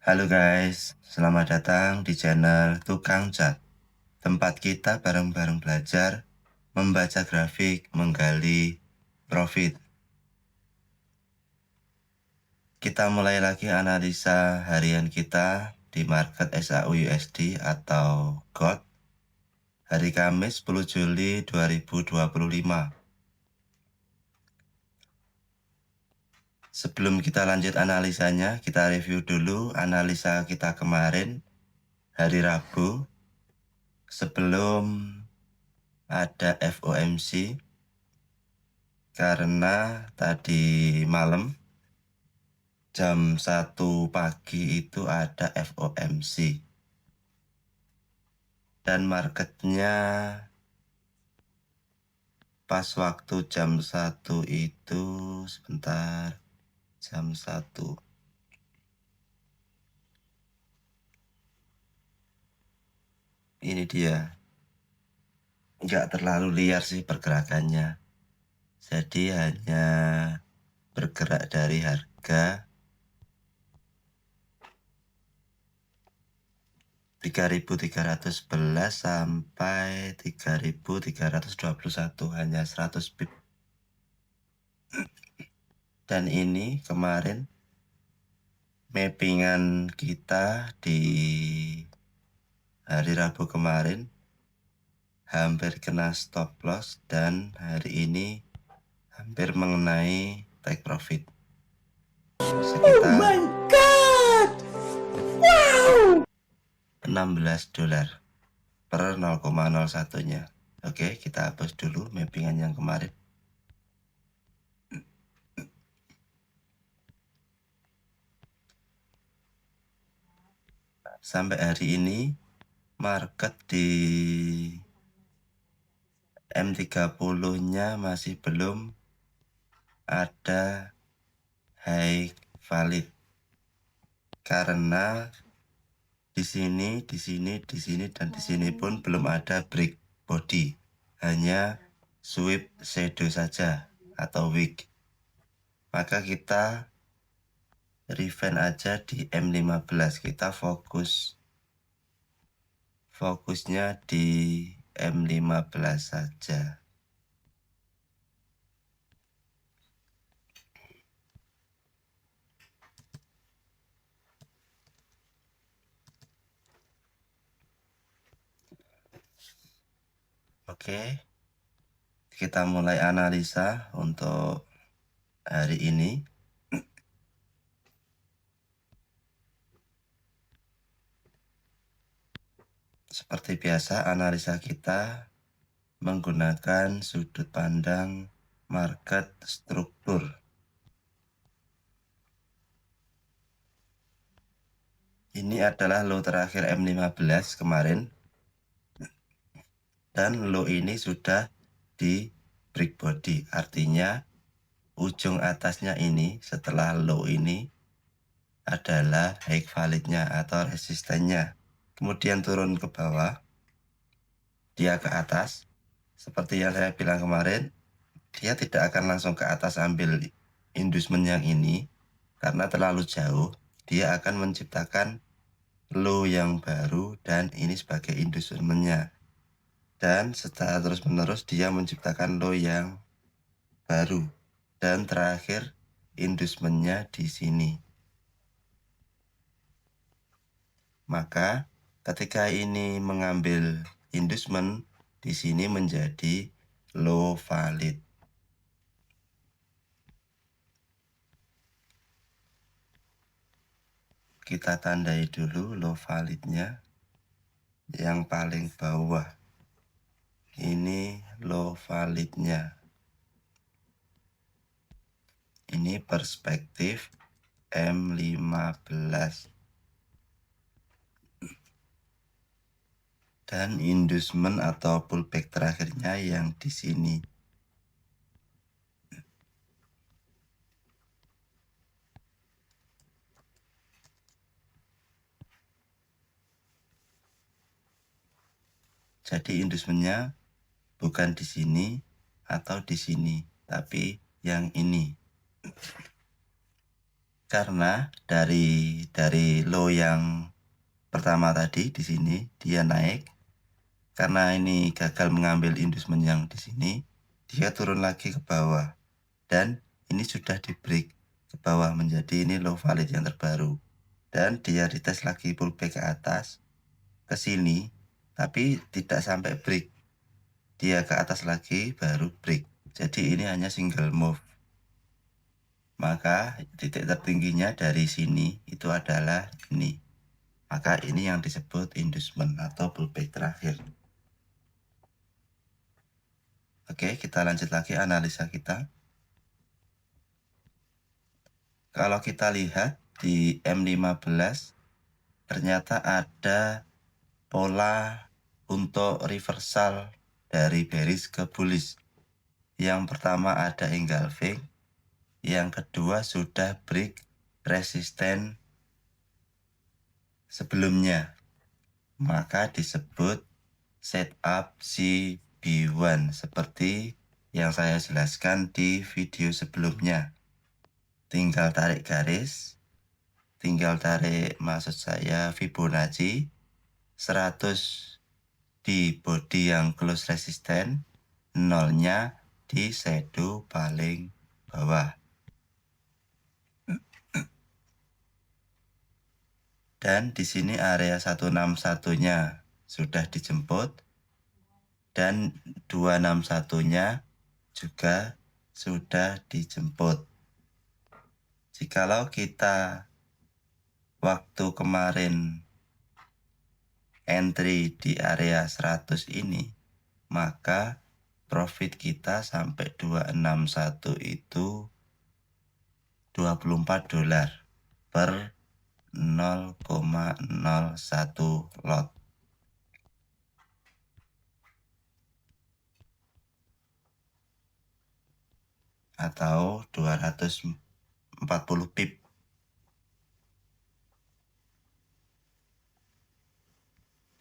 Halo guys, selamat datang di channel Tukang Cat. Tempat kita bareng-bareng belajar, membaca grafik, menggali profit. Kita mulai lagi analisa harian kita di market SAU-USD atau GOT hari Kamis 10 Juli 2025. Sebelum kita lanjut analisanya, kita review dulu analisa kita kemarin hari Rabu sebelum ada FOMC, karena tadi malam jam 1 pagi itu ada FOMC dan marketnya pas waktu jam 1 itu sebentar, jam 1 ini dia, nggak terlalu liar sih pergerakannya, jadi hanya bergerak dari harga 3.311 sampai 3.321, hanya 100 pip. Dan ini kemarin mappingan kita di hari Rabu kemarin hampir kena stop loss dan hari ini hampir mengenai take profit sekitar $16 per 0,01-nya. Oke, kita hapus dulu mappingan yang kemarin. Sampai hari ini market di M30-nya masih belum ada high valid, karena di sini, dan di sini pun belum ada break body, hanya sweep shadow saja atau wick. Maka kita refine aja di M15, kita fokusnya di M15 saja. Oke, kita mulai analisa untuk hari ini. Seperti biasa, analisa kita menggunakan sudut pandang market struktur. Ini adalah low terakhir M15 kemarin, dan low ini sudah di break body, artinya ujung atasnya ini setelah low ini adalah high validnya atau resistennya. Kemudian turun ke bawah, dia ke atas. Seperti yang saya bilang kemarin, dia tidak akan langsung ke atas ambil inducement yang ini, karena terlalu jauh. Dia akan menciptakan low yang baru dan ini sebagai inducementnya. Dan secara terus-menerus dia menciptakan low yang baru. Dan terakhir inducementnya di sini. Maka ketika ini mengambil inducement, di sini menjadi low valid. Kita tandai dulu low validnya yang paling bawah. Ini low validnya. Ini perspektif M15. Dan inducement atau pullback terakhirnya yang di sini. Jadi inducementnya bukan di sini atau di sini, tapi yang ini. Karena dari low yang pertama tadi di sini dia naik, karena ini gagal mengambil inducement yang di sini, dia turun lagi ke bawah dan ini sudah di break ke bawah menjadi ini low valid yang terbaru, dan dia dites lagi pullback ke atas ke sini tapi tidak sampai break, dia ke atas lagi baru break. Jadi ini hanya single move. Maka titik tertingginya dari sini itu adalah ini. Maka ini yang disebut inducement atau pullback terakhir. Oke, kita lanjut lagi analisa kita. Kalau kita lihat di M15, ternyata ada pola untuk reversal dari bearish ke bullish. Yang pertama ada engulfing, yang kedua sudah break resisten sebelumnya, maka disebut setup CB1 seperti yang saya jelaskan di video sebelumnya. Tinggal tarik garis, maksud saya Fibonacci 100 di body yang close resisten, 0-nya di shadow paling bawah. Dan di sini area 161-nya sudah dijemput dan 261-nya juga sudah dijemput. Jikalau kita waktu kemarin entry di area 100 ini, maka profit kita sampai 261 itu $24 per 0,01 lot. Atau 240 pip.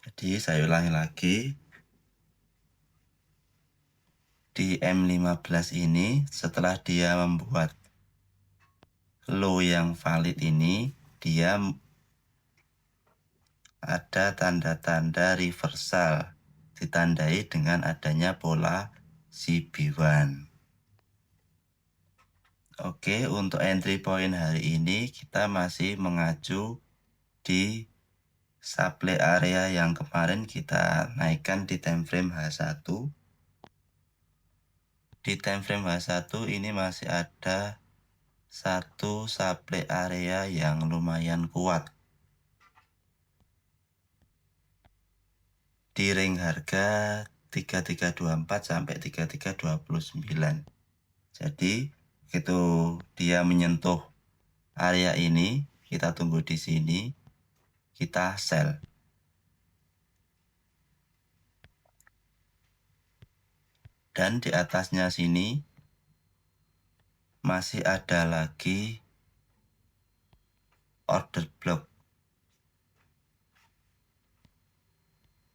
Jadi saya ulangi lagi. Di M15 ini setelah dia membuat low yang valid ini, dia ada tanda-tanda reversal, ditandai dengan adanya pola CB1. Oke, untuk entry point hari ini kita masih mengacu di supply area yang kemarin kita naikkan di time frame H1. Di time frame H1 ini masih ada satu supply area yang lumayan kuat di ring harga 3324 sampai 3329. Jadi begitu dia menyentuh area ini, kita tunggu di sini, kita sell. Dan di atasnya sini masih ada lagi order block.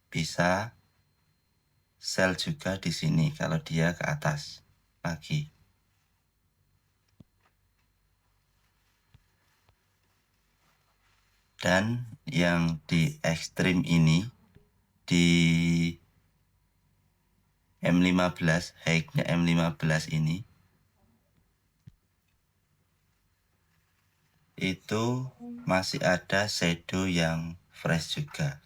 Bisa sell juga di sini kalau dia ke atas lagi. Dan yang di ekstrim ini, di M15, high-nya M15 ini, itu masih ada shadow yang fresh juga.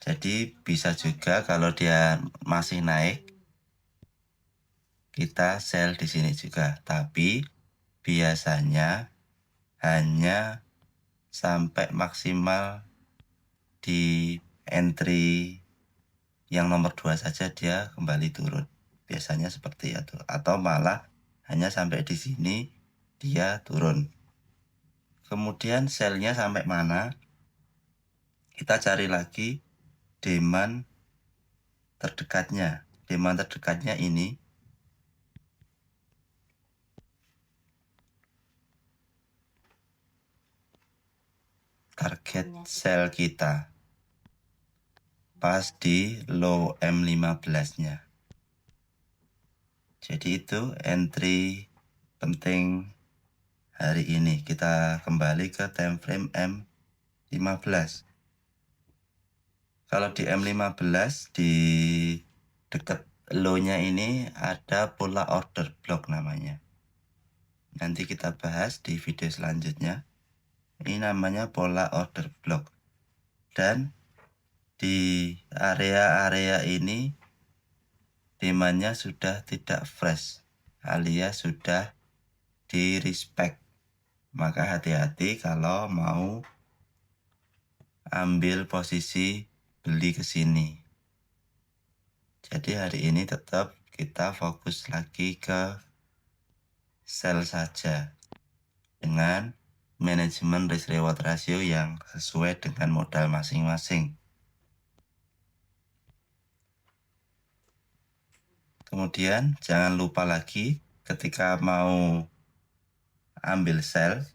Jadi bisa juga kalau dia masih naik, kita sell di sini juga. Tapi biasanya hanya sampai maksimal di entry yang nomor 2 saja dia kembali turun. Biasanya seperti itu. Atau malah hanya sampai di sini dia turun. Kemudian sell-nya sampai mana? Kita cari lagi demand terdekatnya. Demand terdekatnya ini target sell kita pas di low M15-nya. Jadi itu entry penting hari ini. Kita kembali ke time frame M15. Kalau di M15 di dekat low-nya ini ada pola order block namanya. Nanti kita bahas di video selanjutnya. Ini namanya pola order block. Dan di area-area ini demandnya sudah tidak fresh, alias sudah di respect. Maka hati-hati kalau mau ambil posisi beli ke sini. Jadi hari ini tetap kita fokus lagi ke sell saja dengan manajemen risk reward ratio yang sesuai dengan modal masing-masing. Kemudian jangan lupa lagi ketika mau ambil sell,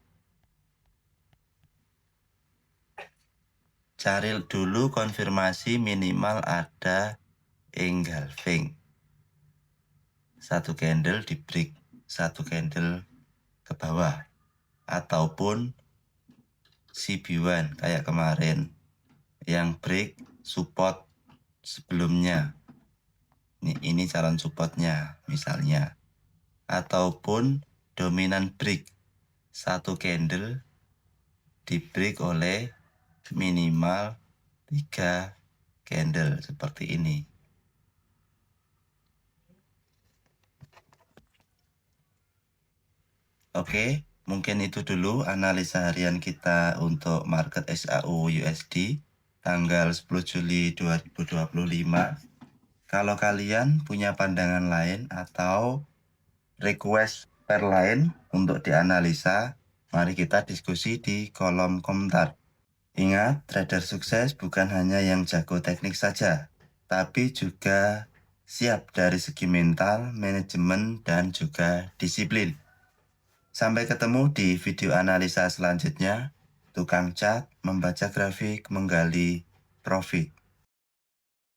cari dulu konfirmasi minimal ada engulfing. Satu candle di break, satu candle ke bawah. Ataupun CB1 kayak kemarin yang break support sebelumnya. Ini calon supportnya misalnya. Ataupun dominan break, satu candle di break oleh minimal 3 candle seperti ini. Oke, mungkin itu dulu analisa harian kita untuk market SAU USD tanggal 10 Juli 2025. Kalau kalian punya pandangan lain atau request pair lain untuk dianalisa, mari kita diskusi di kolom komentar. Ingat, trader sukses bukan hanya yang jago teknik saja, tapi juga siap dari segi mental, manajemen, dan juga disiplin. Sampai ketemu di video analisa selanjutnya. Tukang cat, membaca grafik, menggali profit.